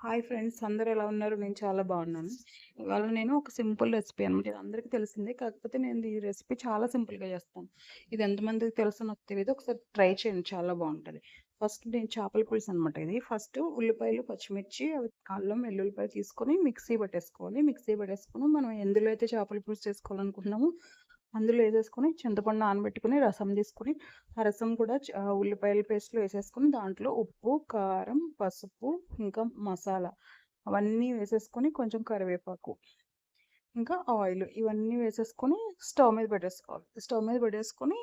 Hi friends, అందరూ ఎలా ఉన్నారు? నేను చాలా బాగున్నాను. ఇవాళ నేను ఒక సింపుల్ రెసిపీ అనమాట. ఇది అందరికీ తెలిసిందే. కాకపోతే నేను ఈ రెసిపీ చాలా సింపుల్‌గా చేస్తాను. ఇది ఎంతమందికి తెలుసో నాకు తెలీదు. ఒకసారి ట్రై చేయండి, చాలా బాగుంటది. ఫస్ట్ నేను చేపల పులుసు అనమాట ఇది. ఫస్ట్ ఉల్లిపాయలు, పచ్చిమిర్చి, అల్లం, వెల్లుల్లిపాయ తీసుకొని మిక్సీ పట్టేసుకోవాలి. మిక్సీ పట్టేసుకొని మనం ఎందులో అయితే చేపల పులుసు చేసుకోవాలనుకుంటున్నామో అందులో వేసేసుకొని చింతపండు నానబెట్టుకొని రసం తీసుకొని ఆ రసం కూడా ఉల్లిపాయల పేస్ట్లో వేసేసుకొని దాంట్లో ఉప్పు, కారం, పసుపు, ఇంకా మసాలా అవన్నీ వేసేసుకొని కొంచెం కరివేపాకు, ఇంకా ఆయిల్ ఇవన్నీ వేసేసుకొని స్టవ్ మీద పెట్టేసుకోవాలి. స్టవ్ మీద పెట్టేసుకొని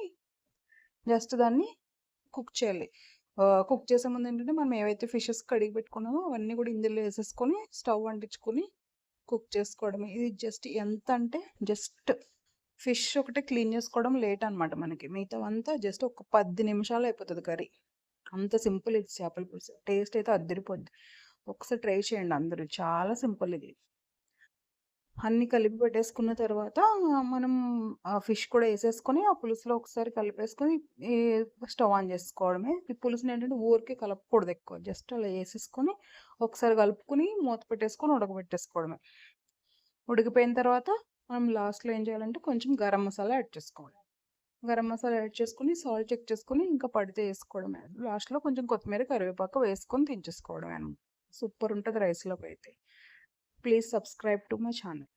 జస్ట్ దాన్ని కుక్ చేయాలి. కుక్ చేసే ముందు ఏంటంటే మనం ఏవైతే ఫిషెస్ కడిగి పెట్టుకున్నామో అవన్నీ కూడా ఇందులో వేసేసుకొని స్టవ్ అంటించుకొని కుక్ చేసుకోవడమే. ఇది జస్ట్ ఎంత అంటే జస్ట్ ఫిష్ ఒకటే క్లీన్ చేసుకోవడం లేట్ అనమాట మనకి. మిగతావంతా జస్ట్ ఒక 10 నిమిషాలు అయిపోతుంది కర్రీ. అంత సింపుల్ ఇది చేపల పులుసు. టేస్ట్ అయితే అద్దరిపోద్ది. ఒకసారి ట్రై చేయండి అందరూ. చాలా సింపుల్ ఇది. అన్నీ కలిపి పెట్టేసుకున్న తర్వాత మనం ఆ ఫిష్ కూడా వేసేసుకొని ఆ పులుసులో ఒకసారి కలిపేసుకొని ఈ స్టవ్ ఆన్ చేసుకోవడమే. ఈ పులుసుని ఏంటంటే ఊరికే కలపకూడదు ఎక్కువ. జస్ట్ అలా వేసేసుకొని ఒకసారి కలుపుకొని మూత పెట్టేసుకొని ఉడకబెట్టేసుకోవడమే. ఉడికిపోయిన తర్వాత మనం లాస్ట్లో ఏం చేయాలంటే కొంచెం గరం మసాలా యాడ్ చేసుకోవాలి. గరం మసాలా యాడ్ చేసుకొని సాల్ట్ చెక్ చేసుకొని ఇంకా పడితే వేసుకోవడమే. లాస్ట్లో కొంచెం కొత్తిమీర, కరివేపాకు వేసుకొని దించేసుకోవడమే అనమాట. సూపర్ ఉంటుంది రైస్లోకి అయితే. Please subscribe to my channel.